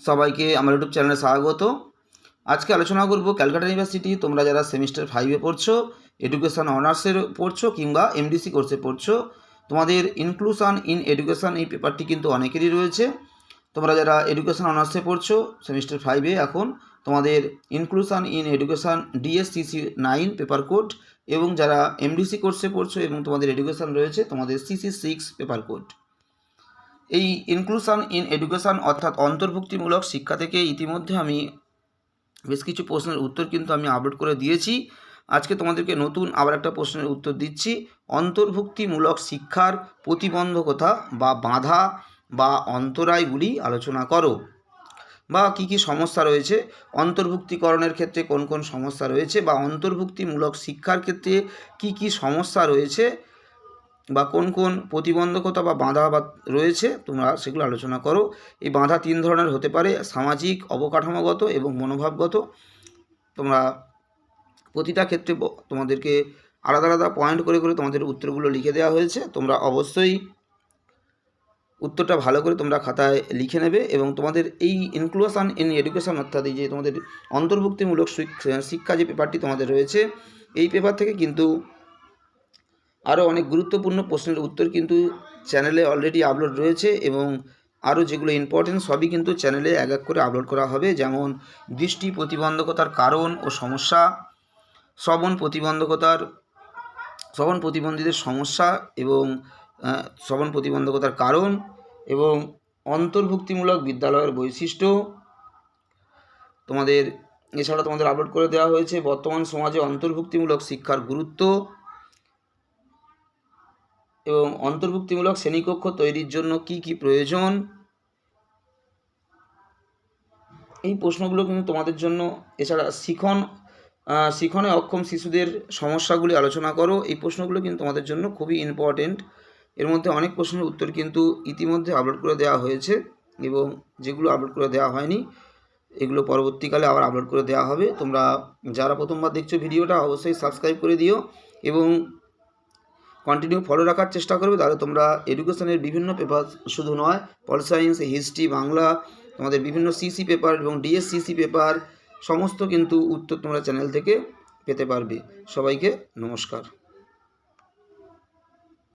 সবাইকে আমার ইউটিউব চ্যানেলে স্বাগত। আজকে আলোচনা করব ক্যালকাটা ইউনিভার্সিটি তোমরা যারা সেমিস্টার 5-এ পড়ছো, এডুকেশন অনার্সের পড়ছো কিংবা এমডিসি কোর্সে পড়ছো, তোমাদের ইনক্লুশন ইন এডুকেশন এই পেপারটি কিন্তু অনেকেরই রয়েছে। তোমরা যারা এডুকেশন অনার্সে পড়ছো সেমিস্টার 5-এ, এখন তোমাদের inclusion in education DSCC 9 paper code, এবং যারা এমডিসি কোর্সে পড়ছো এবং তোমাদের এডুকেশন রয়েছে তোমাদের সিসি 6 পেপার কোড। এই ইনক্লুশন ইন এডুকেশন অর্থাৎ অন্তর্ভুক্তিমূলক শিক্ষা থেকে ইতিমধ্যে আমি বেশ কিছু প্রশ্নের উত্তর কিন্তু আমি আপলোড করে দিয়েছি। আজকে তোমাদেরকে নতুন আবার একটা প্রশ্নের উত্তর দিচ্ছি। অন্তর্ভুক্তিমূলক শিক্ষার প্রতিবন্ধকতা বা বাধা বা অন্তরায়গুলি আলোচনা করো, বা কী কী সমস্যা রয়েছে অন্তর্ভুক্তিকরণের ক্ষেত্রে, কোন কোন সমস্যা রয়েছে, বা অন্তর্ভুক্তিমূলক শিক্ষার ক্ষেত্রে কী কী সমস্যা রয়েছে বা কোন কোন প্রতিবন্ধকতা বা বাধা রয়েছে, তোমরা সেগুলো আলোচনা করো। এই বাধা 3 ধরনের হতে পারে: সামাজিক, অবকাঠামোগত এবং মনোভাবগত। তোমরা প্রতিটা ক্ষেত্রে তোমাদেরকে আলাদা আলাদা পয়েন্ট করে করে তোমাদের উত্তরগুলো লিখে দেওয়া হয়েছে। তোমরা অবশ্যই উত্তরটা ভালো করে তোমরা খাতায় লিখে নেবে, এবং তোমাদের এই ইনক্লুশন ইন এডুকেশন অর্থাৎ এই যে তোমাদের অন্তর্ভুক্তিমূলক শিক্ষা যে পেপারটি তোমাদের রয়েছে, এই পেপার থেকে কিন্তু আরও অনেক গুরুত্বপূর্ণ প্রশ্নের উত্তর কিন্তু চ্যানেলে অলরেডি আপলোড রয়েছে, এবং আরও যেগুলো ইম্পর্টেন্ট সবই কিন্তু চ্যানেলে এক এক করে আপলোড করা হবে। যেমন দৃষ্টি প্রতিবন্ধকতার কারণ ও সমস্যা, শ্রবণ প্রতিবন্ধীদের সমস্যা এবং শ্রবণ প্রতিবন্ধকতার কারণ, এবং অন্তর্ভুক্তিমূলক বিদ্যালয়ের বৈশিষ্ট্য। তোমাদের এছাড়া তোমাদের আপলোড করে দেওয়া হয়েছে বর্তমান সমাজে অন্তর্ভুক্তিমূলক শিক্ষার গুরুত্ব, এবং অন্তর্ভুক্তিমূলক শ্রেণীকক্ষ তৈরির জন্য কি কি প্রয়োজন। এই প্রশ্নগুলো কিন্তু তোমাদের জন্য। এছাড়া শিখনে অক্ষম শিশুদের সমস্যাগুলি আলোচনা করো, এই প্রশ্নগুলো কিন্তু তোমাদের জন্য খুবই ইম্পর্টেন্ট। এর মধ্যে অনেক প্রশ্নের উত্তর কিন্তু ইতিমধ্যে আপলোড করে দেওয়া হয়েছে, এবং যেগুলো আপলোড করে দেওয়া হয়নি এগুলো পরবর্তীকালে আবার আপলোড করে দেওয়া হবে। তোমরা যারা প্রথমবার দেখছো ভিডিওটা অবশ্যই সাবস্ক্রাইব করে দিও এবং কন্টিনিউ ফলো রাখার চেষ্টা করবে। তাহলে তোমরা এডুকেশনের বিভিন্ন পেপার, শুধু নয় পল সায়েন্স, হিস্ট্রি, বাংলা, তোমাদের বিভিন্ন সিসি পেপার এবং ডিএসসিসি পেপার সমস্ত কিন্তু উত্তর তোমরা চ্যানেল থেকে পেতে পারবে। সবাইকে নমস্কার।